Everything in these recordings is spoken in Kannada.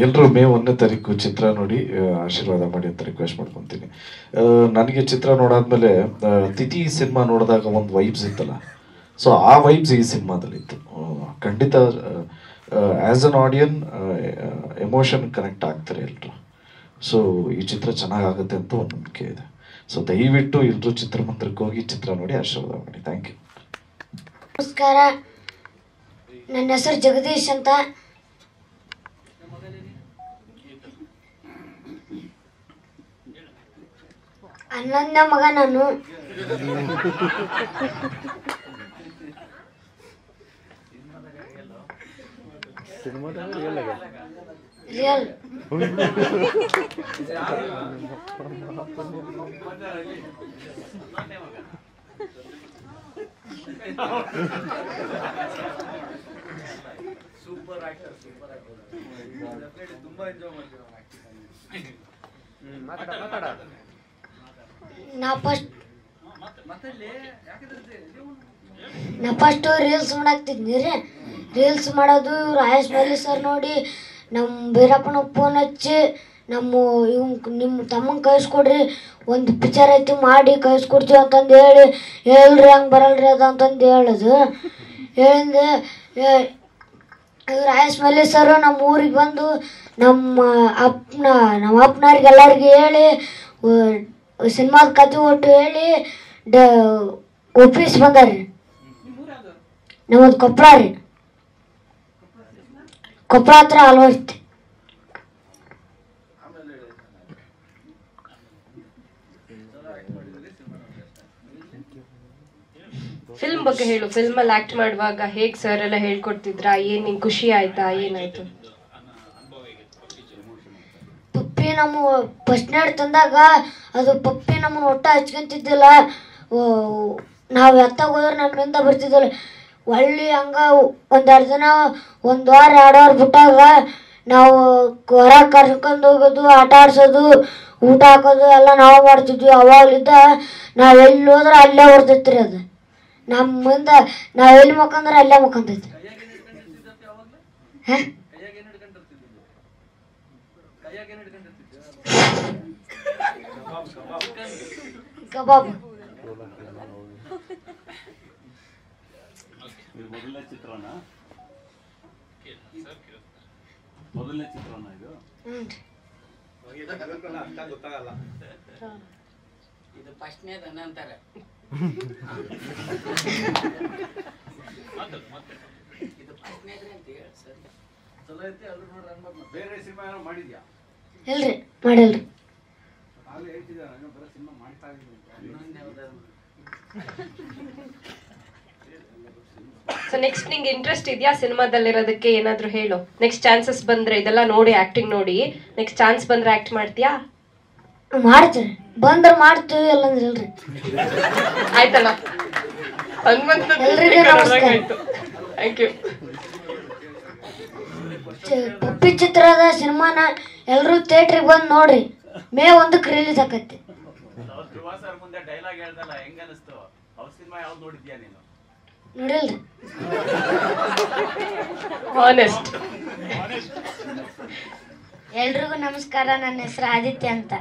ಎಲ್ಲರೂ ಮೇ 1ನೇ ತಾರೀಕು ಚಿತ್ರ ನೋಡಿ ಆಶೀರ್ವಾದ ಮಾಡಿ ಅಂತ ರಿಕ್ವೆಸ್ಟ್ ಮಾಡ್ಕೊತೀನಿ. ನನಗೆ ಚಿತ್ರ ನೋಡಾದ್ಮೇಲೆ ತಿಥಿ ಸಿನಿಮಾ ನೋಡಿದಾಗ ಒಂದು ವೈಬ್ಸ್ ಇತ್ತಲ್ಲ, ಸೊ ಆ ವೈಬ್ಸ್ ಈ ಸಿನಿಮಾದಲ್ಲಿತ್ತು. ಖಂಡಿತ ಆ್ಯಸ್ ಅನ್ ಆಡಿಯನ್ ಎಮೋಷನ್ ಕನೆಕ್ಟ್ ಆಗ್ತಾರೆ ಎಲ್ಲರೂ. ಸೊ ಈ ಚಿತ್ರ ಚೆನ್ನಾಗಾಗುತ್ತೆ ಅಂತ ಒಂದು ನಂಬಿಕೆ ಇದೆ. ಸೊ ದಯವಿಟ್ಟು ಎಲ್ಲರೂ ಚಿತ್ರಮಂದಿರಕ್ಕೆ ಹೋಗಿ ಚಿತ್ರ ನೋಡಿ ಆಶೀರ್ವಾದ ಮಾಡಿ. Thank you. ನಮಸ್ಕಾರ, ನನ್ನ ಹೆಸರು ಜಗದೀಶ್ ಅಂತ. ಹನ್ನೊಂದನೇ ಮಗ ನಾನು. ರಿಯಲ್ ಸೂಪರ್ ಆಕ್ಟರ್ ತುಂಬಾ ಎಂಜಾಯ್ ಮಾಡ್ತೀವಿ ನಾ ಫಸ್ಟ್ ರೀಲ್ಸ್ ಮಾಡಾಕ್ತಿದ್ನಿ ರೀ. ರೀಲ್ಸ್ ಮಾಡೋದು ಇವ್ರು ಆಯಸ್ ಮಲ್ಲಿ ಸರ್ ನೋಡಿ ನಮ್ಮ ಬೀರಪ್ಪನ ಫೋನ್ ಹಚ್ಚಿ ನಿಮ್ಮ ತಮ್ಮಂಗೆ ಕಳಿಸ್ಕೊಡ್ರಿ, ಒಂದು ಪಿಕ್ಚರ್ ಐತಿ ಮಾಡಿ ಕಳಿಸ್ಕೊಡ್ತೀವಿ ಅಂತಂದು ಹೇಳ್ರಿ ಹಂಗೆ ಬರಲ್ರಿ ಅದು ಅಂತಂದು ಹೇಳೋದು. ಹೇಳಿಂದೆ ಇವ್ರು ಆಯಸ್ ಮಲ್ಲಿ ಸರ್ ನಮ್ಮ ಊರಿಗೆ ಬಂದು ನಮ್ಮ ಅಪ್ಪನವ್ರಿಗೆ ಎಲ್ಲರಿಗೆ ಹೇಳಿ ಸಿನಿಮಾದ ಕತೆ ಒಟ್ಟು ಹೇಳಿ ಒಪ್ಪಿಸಿ ಬಂದಾರ್ರಿ. ನಮ್ಮದು ಕೊಪ್ಪಳ ರೀ, ಕೊಪ್ಪಳ ಹತ್ರ ಅಲ್ವೈತಿ. ಫಿಲ್ಮ್ ಬಗ್ಗೆ ಹೇಳು. ಫಿಲ್ಮ್ ಅಲ್ಲಿ ಆಕ್ಟ್ ಮಾಡುವಾಗ ಹೇಗ್ ಸರ್ ಎಲ್ಲ ಹೇಳ್ಕೊಡ್ತಿದ್ರಾ? ಏನ್ ನಿಂಗೆ ಖುಷಿ ಆಯ್ತಾ? ಏನಾಯ್ತು? ಪಪ್ಪಿ ನಮ್ಮ ಫಸ್ಟ್ ನೈಟ್ ತಂದಾಗ ಅದು ಪಪ್ಪಿ ನಮ್ಮನ್ನ ಒಟ್ಟ ಹಚ್ಕೊಂತಿದ್ದಿಲ್ಲ. ನಾವು ಎತ್ತಾಗ ಹೋದ್ರೆ ನಮ್ಮಿಂದ ಬರ್ತಿದ್ದಿಲ್ಲ. ಒಳ್ಳೆ ಹಂಗ ಒಂದೆರಡು ದಿನ, 1 ವಾರ 2 ವಾರ ಬಿಟ್ಟಾಗ ನಾವು ಹೊರಗೆ ಕರ್ಕೊಂಡು ಹೋಗೋದು, ಆಟ ಆಡ್ಸೋದು, ಊಟ ಹಾಕೋದು ಎಲ್ಲ ನಾವು ಮಾಡ್ತಿದ್ವಿ. ಅವಾಗಲಿದ್ದ ನಾವು ಎಲ್ಲಿ ಹೋದ್ರೆ ಅಲ್ಲೇ ಬರ್ತೈತಿ ರೀ. ಅದು ನಮ್ಮಿಂದ ನಾವು ಎಲ್ಲಿ ಮಕ್ಕಂದ್ರೆ ಅಲ್ಲೇ ಮಕ್ಕಂತೈತಿ. ಹಾಂ ಕಬಾಬ್. ಮೊದಲನೇ ಚಿತ್ರನ ಇದು ಗೊತ್ತಾಗಲ್ಲ. ಇದು ಫಸ್ಟ್ನೇದನ್ನ ಅಂತಾರೆ. ಇದು ಫಸ್ಟ್ನೇದ್ರಿ ಅಂತ ಹೇಳಿ ಸರ್. ಚಲೋ ಐತಿ, ಎಲ್ಲರೂ ನೋಡ್ರಿ ಅನ್ಬೇಕು. ಬೇರೆ ಸಿನಿಮಾ ಏನೋ ಮಾಡಿದ್ಯಾ? ಇಲ್ರಿ, ಮಾಡಿಲ್ರಿ. ಆಗಲೇ ಹೇಳ್ತಿದ್ದೆ ನಾನು, ಬರೋ ಸಿನಿಮಾ ಮಾಡ್ತಾ ಇದ್ದೀನಿ. ಸೊ ನೆಕ್ಸ್ಟ್ ನಿಂಗೆ ಇಂಟ್ರೆಸ್ಟ್ ಇದೆಯಾ ಸಿನಿಮಾದಲ್ಲಿರೋದಕ್ಕೆ? ಏನಾದ್ರು ಹೇಳು. ನೆಕ್ಸ್ಟ್ ಚಾನ್ಸಸ್ ಬಂದ್ರೆ, ಇದೆಲ್ಲ ನೋಡಿ ಆಕ್ಟಿಂಗ್ ನೋಡಿ ನೆಕ್ಸ್ಟ್ ಚಾನ್ಸ್ ಬಂದ್ರೆ ಆಕ್ಟ್ ಮಾಡ್ತೀಯಾ? ಮಾಡ್ತೀರಿ, ಬಂದ್ರೆ ಮಾಡ್ತೀವಿ, ಇಲ್ಲಂದ್ರೆ ಇಲ್ರಿ. ಆಯ್ತಲ್ಲ, ಎಲ್ರಿಗೂ ನಮಸ್ಕಾರ. Thank you. ಪಪ್ಪಿ ಚಿತ್ರದ ಸಿನಿಮಾನ ಎಲ್ಲರೂ ಥಿಯೇಟ್ರಿಗೆ ಬಂದು ನೋಡ್ರಿ. ಮೇ 1ಕ್ಕೆ ರಿಲೀಸ್ ಆಕೈತಿ. ಧ್ರುವ ಸರ್ ಮುಂದೆ ಡೈಲಾಗ್ ಹೇಳ್ದಲ್ಲ, ಹೆಂಗ ಅನಿಸ್ತು? ಅವ್ರ ಸಿನಿಮಾ ಯಾವ್ದು ನೋಡಿದ್ಯಾ ನೀನು? ನೋಡಿಲ್ರಿ. ಆನೆಸ್ಟ್. ಎಲ್ರಿಗೂ ನಮಸ್ಕಾರ, ನನ್ನ ಹೆಸರು ಆದಿತ್ಯ ಅಂತ.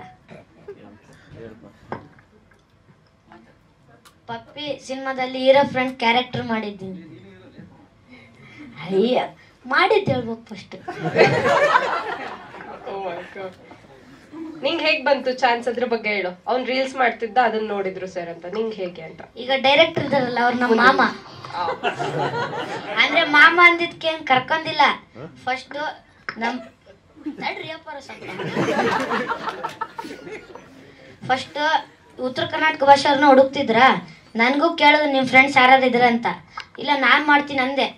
ಪಪ್ಪಿ ಸಿನಿಮಾದಲ್ಲಿ ಹೀರೋ ಫ್ರೆಂಡ್ ಕ್ಯಾರೆಕ್ಟರ್ ಮಾಡಿದ್ದೀನಿ. ಅಯ್ಯ, ಮಾಡಿದ್ದು ಹೇಳ್ಬೇಕು ಫಸ್ಟ್. ನಿಂಗೆ ಹೇಗ್ ಬಂತು ಚಾನ್ಸ್? ಅದ್ರ ಬಗ್ಗೆ ಹೇಳು. ಅವ್ನ್ ರೀಲ್ಸ್ ಮಾಡ್ತಿದ್ದ, ಅದನ್ನ ನೋಡಿದ್ರು ಸರ್ ಅಂತ. ನಿಂಗೆ ಹೇಗೆ ಅಂತ? ಈಗ ಡೈರೆಕ್ಟರ್ ಇದಾರಲ್ಲ, ಅವ್ರು ನಮ್ಮ ಮಾಮ. ಅಂದ್ರೆ ಮಾಮ ಅಂದಿದ್ಕೆ ಏನ್ ಕರ್ಕೊಂಡಿಲ್ಲ. ಫಸ್ಟ್ ಫಸ್ಟ್ ಉತ್ತರ ಕರ್ನಾಟಕ ಭಾಷೆಯವ್ರನ್ನ ಹುಡುಕ್ತಿದ್ರ. ನನಗೂ ಕೇಳಿದ್ರು ನಿಮ್ಮ ಫ್ರೆಂಡ್ಸ್ ಯಾರು ಇದ್ರ ಅಂತ. ಇಲ್ಲ, ನಾನು ಮಾಡ್ತೀನಿ ಅಂದೆ.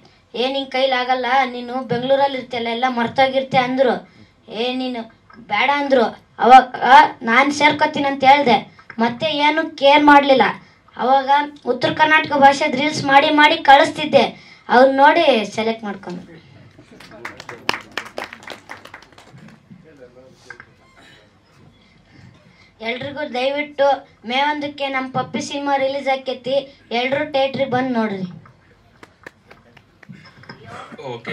ನಿನ್ ಕೈಲಾಗಲ್ಲ, ನೀನು ಬೆಂಗಳೂರಲ್ಲಿ ಇರ್ತಿಯಲ್ಲ, ಎಲ್ಲ ಮರ್ತೋಗಿರ್ತಿ ಅಂದ್ರು. ನೀನು ಬೇಡ ಅಂದ್ರು. ಅವಾಗ ನಾನು ಸೇರ್ಕೋತೀನಿ ಅಂತ ಹೇಳ್ದೆ. ಮತ್ತೆ ಏನು ಕೇರ್ ಮಾಡಲಿಲ್ಲ. ಅವಾಗ ಉತ್ತರ ಕರ್ನಾಟಕ ಭಾಷೆದ ರೀಲ್ಸ್ ಮಾಡಿ ಮಾಡಿ ಕಳಿಸ್ತಿದ್ದೆ. ಅವ್ರು ನೋಡಿ ಸೆಲೆಕ್ಟ್ ಮಾಡ್ಕೊಂಡು. ಎಲ್ರಿಗೂ ದಯವಿಟ್ಟು ಮೇ 1ಕ್ಕೆ ನಮ್ಮ ಪಪ್ಪಿ ಸಿನಿಮಾ ರಿಲೀಸ್ ಆಕೈತಿ. ಎಲ್ಲರೂ ಥಿಯೇಟ್ರಿಗೆ ಬಂದು ನೋಡ್ರಿ. ಓಕೆ,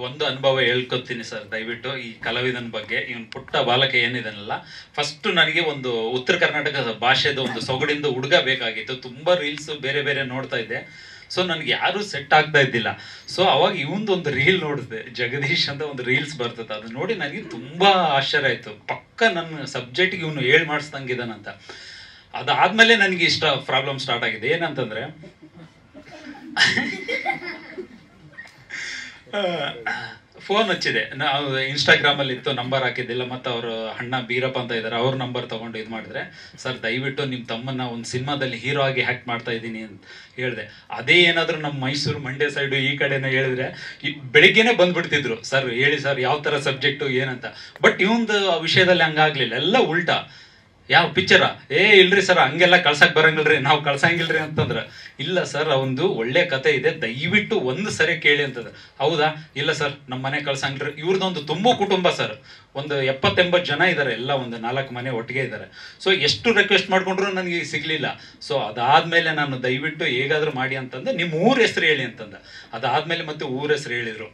ಒಂದು ಅನುಭವ ಹೇಳ್ಕೊತೀನಿ ಸರ್ ದಯವಿಟ್ಟು ಈ ಕಲಾವಿದನ ಬಗ್ಗೆ. ಇವನ್ ಪುಟ್ಟ ಬಾಲಕ ಏನಿದಾನಲ್ಲ, ಫಸ್ಟ್ ನನಗೆ ಒಂದು ಉತ್ತರ ಕರ್ನಾಟಕದ ಭಾಷೆದ ಒಂದು ಸೊಗಡಿಂದ ಹುಡುಗ ಬೇಕಾಗಿತ್ತು. ತುಂಬಾ ರೀಲ್ಸ್ ಬೇರೆ ಬೇರೆ ನೋಡ್ತಾ ಇದ್ದೆ. ಸೊ ನನ್ಗೆ ಯಾರು ಸೆಟ್ ಆಗ್ತಾ ಇದ್ದಿಲ್ಲ. ಸೊ ಅವಾಗ ಇವಂದೊಂದು ರೀಲ್ ನೋಡಿದೆ, ಜಗದೀಶ್ ಅಂತ ಒಂದು ರೀಲ್ಸ್ ಬರ್ತದೆ. ಅದು ನೋಡಿ ನನಗೆ ತುಂಬಾ ಆಶ್ಚರ್ಯ ಆಯ್ತು. ಪಕ್ಕ ನನ್ನ ಸಬ್ಜೆಕ್ಟ್ಗೆ ಇವನು ಹೇಳ್ ಮಾಡಿಸ್ದಂಗಿದಾನಂತ. ಅದಾದ್ಮೇಲೆ ನನಗೆ ಪ್ರಾಬ್ಲಮ್ ಸ್ಟಾರ್ಟ್ ಆಗಿದೆ. ಏನಂತಂದ್ರೆ ಫೋನ್ ಹಚ್ಚಿದೆ, ನಾವು ಇನ್ಸ್ಟಾಗ್ರಾಮ್ ಅಲ್ಲಿ ಇತ್ತು, ನಂಬರ್ ಹಾಕಿದ್ದಿಲ್ಲ. ಮತ್ತೆ ಅವರು ಅಣ್ಣ ಬೀರಪ್ಪ ಅಂತ ಇದ್ದಾರೆ, ಅವ್ರ ನಂಬರ್ ತಗೊಂಡು ಇದು ಮಾಡಿದ್ರೆ, ಸರ್ ದಯವಿಟ್ಟು ನಿಮ್ಮ ತಮ್ಮನ್ನ ಒಂದು ಸಿನಿಮಾದಲ್ಲಿ ಹೀರೋ ಆಗಿ ಹ್ಯಾಕ್ಟ್ ಮಾಡ್ತಾ ಇದ್ದೀನಿ ಅಂತ ಹೇಳಿದೆ. ಅದೇ ಏನಾದ್ರು ನಮ್ಮ ಮೈಸೂರು ಮಂಡ್ಯ ಸೈಡು ಈ ಕಡೆನ ಹೇಳಿದ್ರೆ ಬೆಳಿಗ್ಗೆನೆ ಬಂದ್ಬಿಡ್ತಿದ್ರು, ಸರ್ ಹೇಳಿ ಸರ್ ಯಾವ ತರ ಸಬ್ಜೆಕ್ಟು ಏನಂತ. ಬಟ್ ಇವಂದು ವಿಷಯದಲ್ಲಿ ಹಂಗಾಗ್ಲಿಲ್ಲ, ಎಲ್ಲ ಉಲ್ಟಾ. ಯಾವ ಪಿಕ್ಚರ ಇಲ್ರಿ ಸರ್ ಹಂಗೆಲ್ಲ ಕಳ್ಸಕ್ ಬರಂಗಿಲ್ರಿ, ನಾವು ಕಳ್ಸಂಗಿಲ್ರಿ ಅಂತಂದ್ರ, ಇಲ್ಲ ಸರ್ ಅವಂದು ಒಳ್ಳೆ ಕತೆ ಇದೆ, ದಯವಿಟ್ಟು ಒಂದು ಸರಿ ಕೇಳಿ ಅಂತಂದ್ರೆ, ಹೌದಾ ಇಲ್ಲ ಸರ್ ನಮ್ಮ ಮನೆ ಕಳ್ಸಂಗಿಲ್ರಿ. ಇವ್ರದೊಂದು ತುಂಬಾ ಕುಟುಂಬ ಸರ್, ಒಂದು 70-80 ಜನ ಇದ್ದಾರೆ, ಎಲ್ಲ ಒಂದು 4 ಮನೆ ಒಟ್ಟಿಗೆ ಇದ್ದಾರೆ. ಸೊ ಎಷ್ಟು ರಿಕ್ವೆಸ್ಟ್ ಮಾಡ್ಕೊಂಡ್ರು ನನಗೆ ಸಿಗ್ಲಿಲ್ಲ. ಸೊ ಅದಾದ್ಮೇಲೆ ನಾನು ದಯವಿಟ್ಟು ಹೇಗಾದ್ರೂ ಮಾಡಿ ಅಂತಂದ್ರೆ ನಿಮ್ಮ ಊರ ಹೆಸರು ಹೇಳಿ ಅಂತಂದ. ಅದಾದ್ಮೇಲೆ ಮತ್ತೆ ಊರ ಹೆಸರು ಹೇಳಿದ್ರು,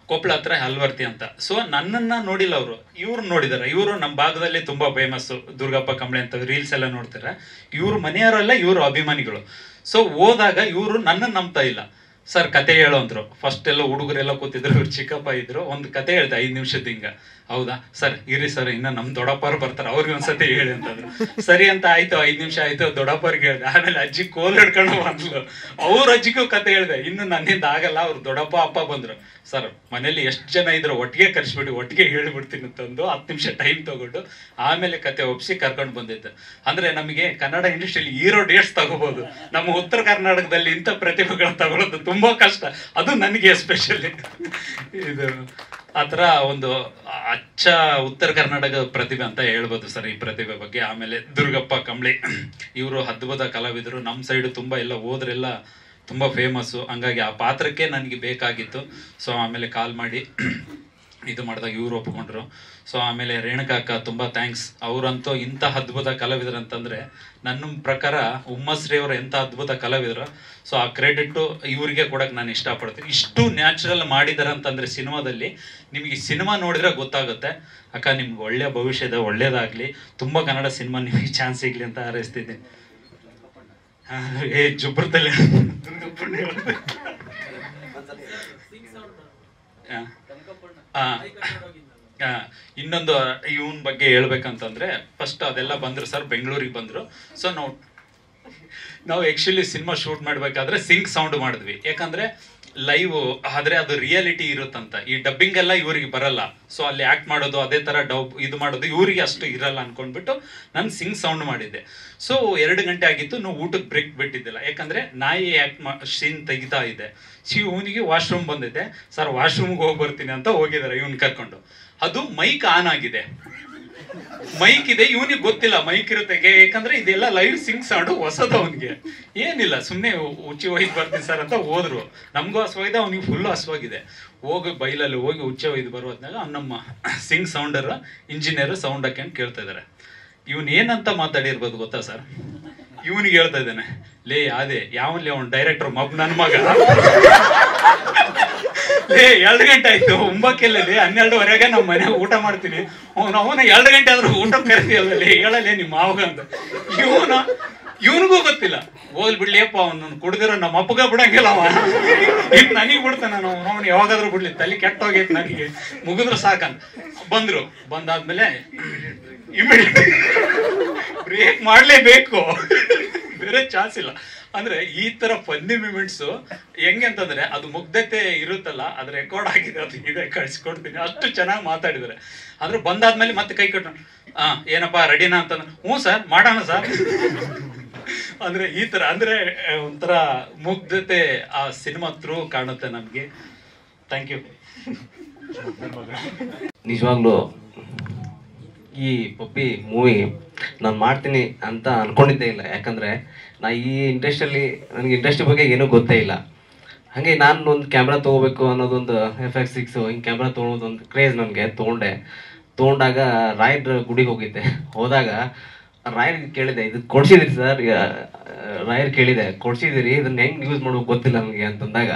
ಕೊಪ್ಪಳ ಹತ್ರ ಹಲ್ವರ್ತಿ ಅಂತ. ಸೊ ನನ್ನನ್ನ ನೋಡಿಲ್ಲ ಅವರು, ಇವ್ರು ನೋಡಿದಾರೆ. ಇವರು ನಮ್ಮ ಭಾಗದಲ್ಲಿ ತುಂಬಾ ಫೇಮಸ್, ದುರ್ಗಪ್ಪ ಕಂಬಳೆ ಅಂತ ರೀಲ್ಸ್ ಎಲ್ಲ ನೋಡ್ತಾರೆ. ಇವ್ರು ಮನೆಯವರೆಲ್ಲ ಇವರು ಅಭಿಮಾನಿಗಳು. ಸೊ ಹೋದಾಗ ಇವರು ನನ್ನನ್ನು ನಂಬ್ತಾ ಇಲ್ಲ. ಸರ್ ಕತೆ ಹೇಳು ಅಂದ್ರು. ಫಸ್ಟ್ ಎಲ್ಲ ಹುಡುಗರೆಲ್ಲ ಕೂತಿದ್ರು, ಇವ್ರು ಚಿಕ್ಕಪ್ಪ ಇದ್ರು. ಒಂದು ಕತೆ ಹೇಳ್ದೆ 5 ನಿಮಿಷದ ಹಿಂಗ. ಹೌದಾ ಸರ್ ಇರಿ ಸರ್ ಇನ್ನ ನಮ್ ದೊಡ್ಡಪ್ಪರು ಬರ್ತಾರೆ, ಅವ್ರಿಗೆ ಒಂದ್ಸತಿ ಹೇಳಿ ಅಂತಂದ್ರು. ಸರಿ ಅಂತ ಆಯ್ತು, 5 ನಿಮಿಷ ಆಯ್ತು, ದೊಡ್ಡಪ್ಪರ್ಗೆ ಹೇಳ್ದೆ. ಆಮೇಲೆ ಅಜ್ಜಿ ಕೋಲ್ ಹಿಡ್ಕೊಂಡು ಬಂದ್ಲು, ಅವ್ರ ಅಜ್ಜಿಗೂ ಕತೆ ಹೇಳ್ದೆ. ಇನ್ನು ನನ್ನಿಂದ ಆಗಲ್ಲ, ಅವ್ರು ದೊಡ್ಡಪ್ಪ ಅಪ್ಪ ಬಂದ್ರು. ಸರ್ ಮನೇಲಿ ಎಷ್ಟು ಜನ ಇದ್ರು ಒಟ್ಟಿಗೆ ಕರ್ಸ್ಬಿಟ್ಟು ಒಟ್ಟಿಗೆ ಹೇಳ್ಬಿಡ್ತೀನಿ ಅಂತಂದು 10 ನಿಮಿಷ ಟೈಮ್ ತಗೊಂಡು ಆಮೇಲೆ ಕತೆ ಒಪ್ಸಿ ಕರ್ಕೊಂಡು ಬಂದಿದ್ದೆ. ಅಂದ್ರೆ ನಮಗೆ ಕನ್ನಡ ಇಂಡಸ್ಟ್ರಿಯಲ್ಲಿ ಹೀರೋ ಡೇಟ್ಸ್ ತಗೋಬಹುದು, ನಮ್ಮ ಉತ್ತರ ಕರ್ನಾಟಕದಲ್ಲಿ ಇಂಥ ಪ್ರತಿಭೆಗಳು ತಗೊಳ್ಳೋದು ತುಂಬಾ ಕಷ್ಟ. ಅದು ನನಗೆ ಎಸ್ಪೆಷಲಿ ಇದು ಆತರ ಒಂದು ಅಚ್ಚ ಉತ್ತರ ಕರ್ನಾಟಕದ ಪ್ರತಿಭೆ ಅಂತ ಹೇಳ್ಬೋದು ಸರ್ ಈ ಪ್ರತಿಭೆ ಬಗ್ಗೆ. ಆಮೇಲೆ ದುರ್ಗಪ್ಪ ಕಂಬಳಿ ಇವರು ಅದ್ಭುತ ಕಲಾವಿದರು. ನಮ್ಮ ಸೈಡ್ ತುಂಬಾ ಎಲ್ಲ ಹೋದ್ರೆಲ್ಲ ತುಂಬಾ ಫೇಮಸ್ಸು. ಹಂಗಾಗಿ ಆ ಪಾತ್ರಕ್ಕೆ ನನಗೆ ಬೇಕಾಗಿತ್ತು. ಸೊ ಆಮೇಲೆ ಕಾಲ್ ಮಾಡಿ ಇದು ಮಾಡಿದಾಗ ಇವ್ರು ಒಪ್ಕೊಂಡ್ರು. ಸೊ ಆಮೇಲೆ ರೇಣುಕಾ ಅಕ್ಕ ತುಂಬಾ ಥ್ಯಾಂಕ್ಸ್. ಅವರಂತೂ ಇಂಥ ಅದ್ಭುತ ಕಲಾವಿದರು ಅಂತಂದ್ರೆ ನನ್ನ ಪ್ರಕಾರ ಉಮ್ಮಶ್ರೀ ಅವರು ಎಂಥ ಅದ್ಭುತ ಕಲಾವಿದರು. ಸೊ ಆ ಕ್ರೆಡಿಟ್ ಇವ್ರಿಗೆ ಕೊಡಕ್ಕೆ ನಾನು ಇಷ್ಟಪಡ್ತೀನಿ. ಇಷ್ಟು ನ್ಯಾಚುರಲ್ ಮಾಡಿದಾರೆ ಅಂತಂದ್ರೆ ಸಿನಿಮಾದಲ್ಲಿ ನಿಮಗೆ ಸಿನಿಮಾ ನೋಡಿದ್ರೆ ಗೊತ್ತಾಗುತ್ತೆ. ಅಕ್ಕ ನಿಮ್ಗೆ ಒಳ್ಳೆ ಭವಿಷ್ಯದ ಒಳ್ಳೇದಾಗ್ಲಿ, ತುಂಬಾ ಕನ್ನಡ ಸಿನಿಮಾ ನಿಮಗೆ ಚಾನ್ಸ್ ಸಿಗ್ಲಿ ಅಂತ ಹಾರೈಸ್ತಿದ್ದೀನಿ. ಜುಬ್ರದಲ್ಲಿ ಇನ್ನೊಂದು ಇವನ್ ಬಗ್ಗೆ ಹೇಳ್ಬೇಕಂತಂದ್ರೆ, ಫಸ್ಟ್ ಅದೆಲ್ಲ ಬಂದ್ರು ಸರ್, ಬೆಂಗಳೂರಿಗೆ ಬಂದ್ರು. ಸೊ ನಾವು ಆಕ್ಚುಲಿ ಸಿನಿಮಾ ಶೂಟ್ ಮಾಡ್ಬೇಕಾದ್ರೆ ಸಿಂಕ್ ಸೌಂಡ್ ಮಾಡಿದ್ವಿ. ಯಾಕಂದ್ರೆ ಲೈವ್ ಆದ್ರೆ ಅದು ರಿಯಾಲಿಟಿ ಇರುತ್ತಂತ. ಈ ಡಬ್ಬಿಂಗ್ ಎಲ್ಲ ಇವ್ರಿಗೆ ಬರಲ್ಲ. ಸೊ ಅಲ್ಲಿ ಆಕ್ಟ್ ಮಾಡೋದು ಅದೇ ತರ ಇದು ಮಾಡೋದು ಇವ್ರಿಗೆ ಅಷ್ಟು ಇರಲ್ಲ ಅನ್ಕೊಂಡ್ಬಿಟ್ಟು ನಾನು ಸಿಂಗ್ ಸೌಂಡ್ ಮಾಡಿದ್ದೆ. ಸೊ 2 ಗಂಟೆ ಆಗಿತ್ತು, ನಾವು ಊಟಕ್ಕೆ ಬ್ರೇಕ್ ಬಿಟ್ಟಿದ್ದಿಲ್ಲ. ಯಾಕಂದ್ರೆ ನಾಯಿ ಸೀನ್ ತೆಗಿತಾ ಇದೆ. ಇವನಿಗೆ ವಾಶ್ರೂಮ್ ಬಂದಿದೆ. ಸರ್ ವಾಶ್ರೂಮ್ಗೆ ಹೋಗಿ ಬರ್ತೀನಿ ಅಂತ ಹೋಗಿದ್ದಾರೆ ಇವನ್ ಕರ್ಕೊಂಡು. ಅದು ಮೈಕ್ ಆನ್ ಆಗಿದೆ, ಮೈಕ್ ಇದೆ, ಇವನಿಗೆ ಗೊತ್ತಿಲ್ಲ ಮೈಕ್ ಇರುತ್ತೆ. ಯಾಕಂದ್ರೆ ಇದೆಲ್ಲ ಲೈವ್ ಸಿಂಗ್ ಸೌಂಡ್ ಹೊಸದು ಅವನಿಗೆ. ಏನಿಲ್ಲ ಸುಮ್ಮನೆ ಉಚ್ಚಿ ಒಯ್ದು ಬರ್ತೀನಿ ಸರ್ ಅಂತ ಹೋದ್ರು. ನಮಗೂ ಹಸುವಾಗಿದೆ, ಅವನಿಗೆ ಫುಲ್ಲು ಹಸುವಾಗಿದೆ. ಹೋಗಿ ಬೈಲಲ್ಲಿ ಹೋಗಿ ಉಚ್ಚೆ ಒಯ್ದು ಬರೋದ್ನಾಗ ನಮ್ಮ ಸಿಂಗ್ ಸೌಂಡರ್ ಇಂಜಿನಿಯರ್ ಸೌಂಡ್ ಹಾಕೊಂಡು ಕೇಳ್ತಾ ಇದಾರೆ. ಇವನ್ ಏನಂತ ಮಾತಾಡಿರ್ಬೋದು ಗೊತ್ತಾ ಸರ್? ಇವನಿಗೆ ಹೇಳ್ತಾ ಇದ್ದಾನೆ, ಲೇ ಅದೇ ಯಾವನ್ಲಿ ಅವನ್ ಡೈರೆಕ್ಟರ್ ನನ್ನ ಮಗ. ಲೇ 2 ಗಂಟೆ ಆಯ್ತು, 9 12:30 ನಮ್ಮ ಮನೆ ಊಟ ಮಾಡ್ತೀನಿ. ಅವನ 2 ಗಂಟೆ ಆದ್ರೂ ಊಟ ಕರಿತೀಯಲ್ಲೇ, ಹೇಳಲೇ ನಿಮ್ಮ ಮಾವಗ ಅಂತ. ಇವನಿಗೂ ಗೊತ್ತಿಲ್ಲ. ಹೋಗ್ಲಿ ಬಿಡ್ಲಿಯಪ್ಪ, ಅವನು ಕುಡ್ದಿರೋ ನಮ್ಮ ಅಪ್ಪಗ ಬಿಡಂಗಿಲ್ಲ ಅವ. ಈಗ ನನಗೆ ಬಿಡ್ತಾನ, ಅವನು ಯಾವಾಗಾದ್ರೂ ಬಿಡ್ಲಿ, ತಲೆ ಕೆಟ್ಟೋಗೈತೆ ನನಗೆ, ಮುಗಿದ್ರು ಸಾಕಂತ. ಬಂದ್ರು. ಬಂದಾದ್ಮೇಲೆ ಇಮಿಡಿಯೇಟ್ ಬ್ರೇಕ್ ಮಾಡ್ಲೇಬೇಕು, ಬೇರೆ ಚಾನ್ಸ್ ಇಲ್ಲ. ಅಂದ್ರೆ ಈ ತರ ಫನ್ನಿ ಮೂಮೆಂಟ್ಸ್ ಹೆಂಗೆ ಅಂತಂದ್ರೆ ಅದು ಮುಗ್ಧತೆ ಇರುತ್ತಲ್ಲ, ಅದು ರೆಕಾರ್ಡ್ ಆಗಿದೆ, ಅದು ಇದೆ ಕಳ್ಸಿಕೊಡ್ತೀನಿ. ಅಷ್ಟು ಚೆನ್ನಾಗಿ ಮಾತಾಡಿದಾರೆ. ಆದ್ರೆ ಬಂದಾದ್ಮೇಲೆ ಮತ್ತೆ ಕೈ ಕೊಟ್ಟು ಏನಪ್ಪಾ ರೆಡಿನಾ ಅಂತಂದ್ರೆ, ಹ್ಞೂ ಸರ್ ಮಾಡೋಣ ಸರ್. ಅಂದ್ರೆ ಈ ತರ ಅಂದ್ರೆ ಒಂಥರ ಮುಗ್ಧತೆ ಆ ಸಿನಿಮಾ ಥ್ರೂ ಕಾಣುತ್ತೆ ನಮ್ಗೆ. Thank you. ನಿಜವಾಗ್ಲೂ ಈ ಪಪ್ಪಿ ಮೂವಿ ನಾನು ಮಾಡ್ತೀನಿ ಅಂತ ಅನ್ಕೊಂಡಿದ್ದೇ ಇಲ್ಲ. ಯಾಕಂದರೆ ನಾ ಈ ಇಂಡಸ್ಟ್ರಿಯಲ್ಲಿ ನನಗೆ ಇಂಡಸ್ಟ್ರಿ ಬಗ್ಗೆ ಏನೂ ಗೊತ್ತೇ ಇಲ್ಲ. ಹಾಗೆ ನಾನು ಒಂದು ಕ್ಯಾಮ್ರಾ ತೊಗೋಬೇಕು ಅನ್ನೋದೊಂದು FX6 ಹಿಂಗೆ ಕ್ಯಾಮ್ರಾ ತೊಗೊಳೋದೊಂದು ಕ್ರೇಜ್ ನನಗೆ. ತೊಗೊಂಡಾಗ ರಾಯರ ಗುಡಿಗೆ ಹೋಗಿದ್ದೆ. ಹೋದಾಗ ರಾಯರ್ಗೆ ಕೇಳಿದೆ, ಇದು ಕೊಡ್ಸಿದ್ರಿ ಸರ್, ರಾಯರ್ ಕೇಳಿದೆ ಕೊಡ್ಸಿದಿರಿ, ಇದನ್ನ ಹೆಂಗ್ ಯೂಸ್ ಮಾಡ್ಬೇಕು ಗೊತ್ತಿಲ್ಲ ನಮಗೆ ಅಂತಂದಾಗ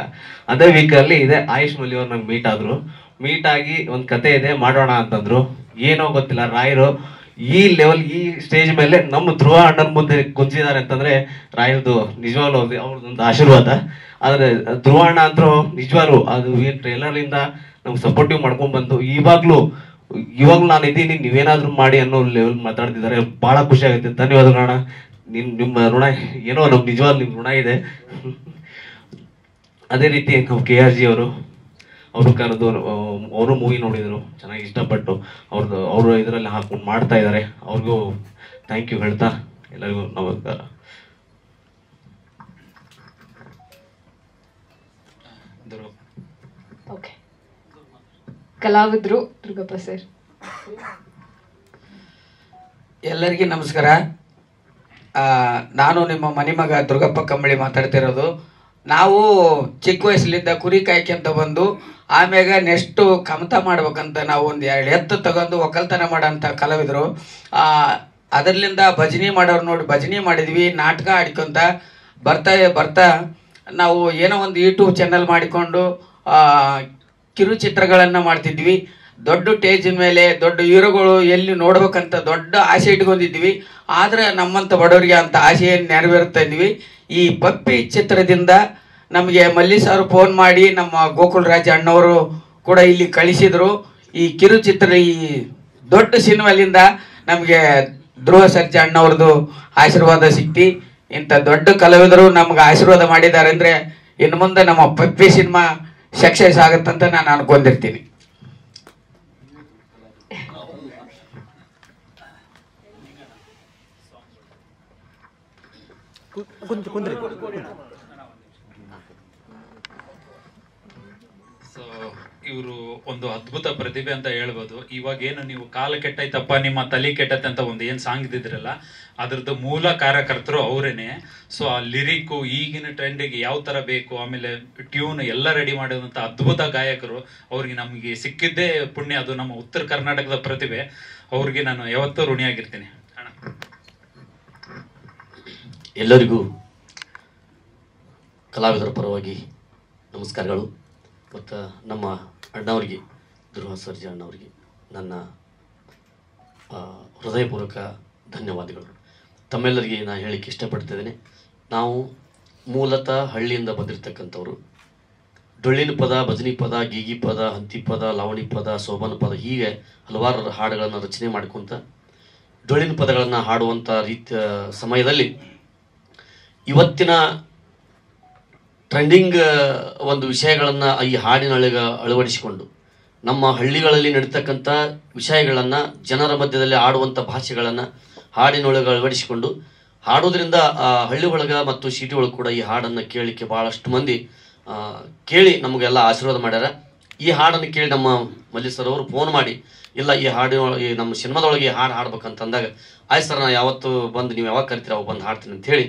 ಅದೇ ವೀಕಲ್ಲಿ ಇದೆ ಆಯುಷ್ ಮಲ್ಲಿ ಅವ್ರು ನಂಗೆ ಮೀಟ್ ಆಗಿ ಒಂದು ಕತೆ ಇದೆ ಮಾಡೋಣ ಅಂತಂದ್ರು. ಏನೋ ಗೊತ್ತಿಲ್ಲ, ರಾಯರು ಈ ಲೆವೆಲ್ ಈ ಸ್ಟೇಜ್ ಮೇಲೆ ನಮ್ಮ ಧ್ರುವ ಅಣ್ಣನ ಮುಂದೆ ಕುಂಚಿದ್ದಾರೆ ಅಂತಂದ್ರೆ ರಾಯರ್ದು ನಿಜವಾಗ್ಲೂ ಅವ್ರದ್ದೊಂದು ಆಶೀರ್ವಾದ. ಆದ್ರೆ ಧ್ರುವ ಅಣ್ಣ ಅಂತೂ ನಿಜವಾಗ್ಲು ಅದು ಏನ್ ಟ್ರೇಲರ್ ಇಂದ ನಮ್ಗೆ ಸಪೋರ್ಟಿವ್ ಮಾಡ್ಕೊಂಡ್ ಬಂದು ಇವಾಗ್ಲೂ ನಾನು ಇದ್ದೀನಿ, ನೀವೇನಾದ್ರೂ ಮಾಡಿ ಅನ್ನೋ ಲೆವೆಲ್ ಮಾತಾಡ್ತಿದ್ದಾರೆ. ಬಹಳ ಖುಷಿ ಆಗುತ್ತೆ. ಧನ್ಯವಾದಗಳಣ್ಣ. ನಿಮ್ಮ ಋಣ ಏನೋ ನಮ್ಗೆ ನಿಜವಾಗ್ಲೂ ನಿಮ್ ಋಣ ಇದೆ. ಅದೇ ರೀತಿ ನಾವು KRG ಅವರು ಕರೆದು ಅವರು ಮೂವಿ ನೋಡಿದ್ರು, ಚೆನ್ನಾಗಿ ಇಷ್ಟಪಟ್ಟು ಅವರು ಇದರಲ್ಲಿ ಹಾಕೊಂಡು ಮಾಡ್ತಾ ಇದ್ದಾರೆ. ಅವ್ರಿಗೂ ಥ್ಯಾಂಕ್ ಯು ಹೇಳ್ತಾ ಎಲ್ಲರಿಗೂ ನಮಸ್ಕಾರ. ಓಕೆ, ಕಲಾವಿದ್ರು ದುರ್ಗಪ್ಪ ಸರ್. ಎಲ್ಲರಿಗೂ ನಮಸ್ಕಾರ. ನಾನು ನಿಮ್ಮ ಮನೆಮಗ ದುರ್ಗಪ್ಪ ಕಂಬಳಿ ಮಾತಾಡ್ತಿರೋದು. ನಾವು ಚಿಕ್ಕ ವಯಸ್ಸಲ್ಲಿದ್ದ ಕುರಿ ಕಾಯ್ಕೊಂತ ಬಂದು ಆಮ್ಯಾಗ ನೆಕ್ಸ್ಟು ಕಮತ ಮಾಡ್ಬೇಕಂತ ನಾವು ಒಂದು 2 ಎತ್ತು ತಗೊಂಡು ಒಕ್ಕಲ್ತನ ಮಾಡೋಂಥ ಕಲಾವಿದರು. ಅದರ್ಲಿಂದ ಭಜನೆ ಮಾಡೋರು ನೋಡಿ ಭಜನೆ ಮಾಡಿದ್ವಿ, ನಾಟಕ ಆಡ್ಕೊಂತ ಬರ್ತಾ ನಾವು ಏನೋ ಒಂದು ಯೂಟ್ಯೂಬ್ ಚಾನಲ್ ಮಾಡಿಕೊಂಡು ಕಿರುಚಿತ್ರಗಳನ್ನು ಮಾಡ್ತಿದ್ವಿ. ದೊಡ್ಡ ಸ್ಟೇಜಿನ ಮೇಲೆ ದೊಡ್ಡ ಹೀರೋಗಳು ಎಲ್ಲಿ ನೋಡ್ಬೇಕಂತ ದೊಡ್ಡ ಆಸೆ ಇಟ್ಕೊಂಡಿದ್ವಿ. ಆದ್ರೆ ನಮ್ಮಂಥ ಬಡವರಿಗೆ ಅಂತ ಆಸೆಯನ್ನು ನೆರವೇರ್ತಾ ಇದ್ವಿ. ಈ ಪಪ್ಪಿ ಚಿತ್ರದಿಂದ ನಮಗೆ ಮಲ್ಲಿ ಸರ್ ಫೋನ್ ಮಾಡಿ ನಮ್ಮ ಗೋಕುಲ್ ರಾಜ್ ಅಣ್ಣವರು ಕೂಡ ಇಲ್ಲಿ ಕಳಿಸಿದ್ರು. ಈ ಕಿರುಚಿತ್ರ ಈ ದೊಡ್ಡ ಸಿನಿಮಾಲಿಂದ ನಮಗೆ ಧ್ರುವ ಸರ್ಜಾ ಅಣ್ಣವ್ರದ್ದು ಆಶೀರ್ವಾದ ಸಿಕ್ತಿ. ಇಂಥ ದೊಡ್ಡ ಕಲಾವಿದರು ನಮ್ಗೆ ಆಶೀರ್ವಾದ ಮಾಡಿದ್ದಾರೆ ಅಂದರೆ ಇನ್ನು ಮುಂದೆ ನಮ್ಮ ಪಪ್ಪಿ ಸಿನಿಮಾ ಸಕ್ಸಸ್ ಆಗುತ್ತಂತ ನಾನು ಅನ್ಕೊಂಡಿರ್ತೀನಿ. ಸೊ ಇವರು ಒಂದು ಅದ್ಭುತ ಪ್ರತಿಭೆ ಅಂತ ಹೇಳ್ಬೋದು. ಇವಾಗ ಏನು ನೀವು ಕಾಲ ಕೆಟ್ಟೈತಪ್ಪ ನಿಮ್ಮ ತಲೆ ಕೆಟ್ಟತ್ತೆ ಅಂತ ಒಂದು ಏನು ಸಾಂಗ್ ಇದ್ದಿದ್ರಲ್ಲ, ಅದ್ರದ್ದು ಮೂಲ ಕಾರ್ಯಕರ್ತರು ಅವರೇನೆ. ಸೊ ಆ ಲಿರಿಕ್ಕು ಈಗಿನ ಟ್ರೆಂಡಿಗೆ ಯಾವ ಥರ ಬೇಕು, ಆಮೇಲೆ ಟ್ಯೂನ್ ಎಲ್ಲ ರೆಡಿ ಮಾಡಿದಂಥ ಅದ್ಭುತ ಗಾಯಕರು. ಅವ್ರಿಗೆ ನಮಗೆ ಸಿಕ್ಕಿದ್ದೇ ಪುಣ್ಯ. ಅದು ನಮ್ಮ ಉತ್ತರ ಕರ್ನಾಟಕದ ಪ್ರತಿಭೆ. ಅವ್ರಿಗೆ ನಾನು ಯಾವತ್ತೂ ಋಣಿಯಾಗಿರ್ತೀನಿ. ಎಲ್ಲರಿಗೂ ಕಲಾವಿದರ ಪರವಾಗಿ ನಮಸ್ಕಾರಗಳು. ಮತ್ತು ನಮ್ಮ ಅಣ್ಣವರಿಗೆ, ಧ್ರುವ ಸರ್ಜಾ ಅಣ್ಣವರಿಗೆ ನನ್ನ ಹೃದಯಪೂರ್ವಕ ಧನ್ಯವಾದಗಳು. ತಮ್ಮೆಲ್ಲರಿಗೆ ನಾನು ಹೇಳಲಿಕ್ಕೆ ಇಷ್ಟಪಡ್ತಿದ್ದೇನೆ. ನಾವು ಮೂಲತಃ ಹಳ್ಳಿಯಿಂದ ಬಂದಿರತಕ್ಕಂಥವ್ರು. ಡೊಳ್ಳಿನ ಪದ, ಭಜನಿ ಪದ, ಗೀಗಿ ಪದ, ಹಂತಿ ಪದ, ಲಾವಣಿ ಪದ, ಸೋಬಾನ ಪದ, ಹೀಗೆ ಹಲವಾರು ಹಾಡುಗಳನ್ನು ರಚನೆ ಮಾಡ್ಕೊತ ಡೊಳ್ಳಿನ ಪದಗಳನ್ನು ಹಾಡುವಂಥ ರೀತಿಯ ಸಮಯದಲ್ಲಿ ಇವತ್ತಿನ ಟ್ರೆಂಡಿಂಗ್ ಒಂದು ವಿಷಯಗಳನ್ನು ಈ ಹಾಡಿನೊಳಗೆ ಅಳವಡಿಸಿಕೊಂಡು ನಮ್ಮ ಹಳ್ಳಿಗಳಲ್ಲಿ ನಡೀತಕ್ಕಂಥ ವಿಷಯಗಳನ್ನು ಜನರ ಮಧ್ಯದಲ್ಲಿ ಆಡುವಂಥ ಭಾಷೆಗಳನ್ನು ಹಾಡಿನೊಳಗೆ ಅಳವಡಿಸಿಕೊಂಡು ಹಾಡೋದ್ರಿಂದ ಹಳ್ಳಿ ಒಳಗೆ ಮತ್ತು ಸಿಟಿ ಒಳಗೆ ಕೂಡ ಈ ಹಾಡನ್ನು ಕೇಳಲಿಕ್ಕೆ ಭಾಳಷ್ಟು ಮಂದಿ ಕೇಳಿ ನಮಗೆಲ್ಲ ಆಶೀರ್ವಾದ ಮಾಡ್ಯಾರ. ಈ ಹಾಡನ್ನು ಕೇಳಿ ನಮ್ಮ ಮಲ್ಲಿ ಸರ್ ಅವರು ಫೋನ್ ಮಾಡಿ, ಇಲ್ಲ ಈ ಹಾಡಿನೊಳಗೆ ನಮ್ಮ ಸಿನಿಮಾದೊಳಗೆ ಈ ಹಾಡು ಹಾಡ್ಬೇಕಂತಂದಾಗ, ಆಯ್ತು ಸರ್ ನಾನು ಯಾವತ್ತು ಬಂದು ನೀವು ಯಾವಾಗ ಕರಿತೀರ ಅವಾಗ ಬಂದು ಹಾಡ್ತೀನಿ ಅಂಥೇಳಿ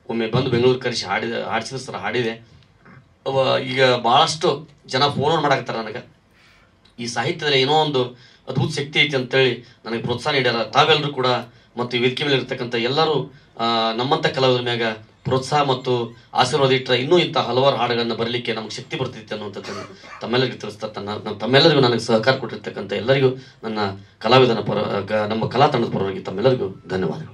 ಒಮ್ಮೆ ಬಂದು ಬೆಂಗಳೂರು ಕರೆಸಿ ಹಾಡಿಸಿದ್ರು ಸರ್. ಹಾಡಿದೆ. ಈಗ ಭಾಳಷ್ಟು ಜನ ಫೋನ್ ಮಾಡಾಕತ್ತಾರೆ ನನಗೆ, ಈ ಸಾಹಿತ್ಯದಲ್ಲಿ ಏನೋ ಒಂದು ಅದ್ಭುತ ಶಕ್ತಿ ಐತಿ ಅಂತೇಳಿ ನನಗೆ ಪ್ರೋತ್ಸಾಹ ನೀಡ್ಯಾರ. ತಾವೆಲ್ಲರೂ ಕೂಡ ಮತ್ತು ಈ ವೇದಿಕೆ ಮೇಲೆ ಇರ್ತಕ್ಕಂಥ ಎಲ್ಲರೂ ನಮ್ಮಂಥ ಕಲಾವಿದರ ಮ್ಯಾಗ ಪ್ರೋತ್ಸಾಹ ಮತ್ತು ಆಶೀರ್ವಾದ ಇಟ್ಟರೆ ಇನ್ನೂ ಇಂಥ ಹಲವಾರು ಹಾಡುಗಳನ್ನು ಬರಲಿಕ್ಕೆ ನಮ್ಗೆ ಶಕ್ತಿ ಬರ್ತೈತೆ ಅನ್ನುವಂಥದ್ದನ್ನು ತಮ್ಮೆಲ್ಲರಿಗೂ ತಿಳಿಸ್ತಾ ತಮ್ಮೆಲ್ಲರಿಗೂ ನನಗೆ ಸಹಕಾರ ಕೊಟ್ಟಿರ್ತಕ್ಕಂಥ ಎಲ್ಲರಿಗೂ ನನ್ನ ಕಲಾವಿದನ ನಮ್ಮ ಕಲಾ ತಂಡದ ಪರವಾಗಿ ತಮ್ಮೆಲ್ಲರಿಗೂ ಧನ್ಯವಾದಗಳು.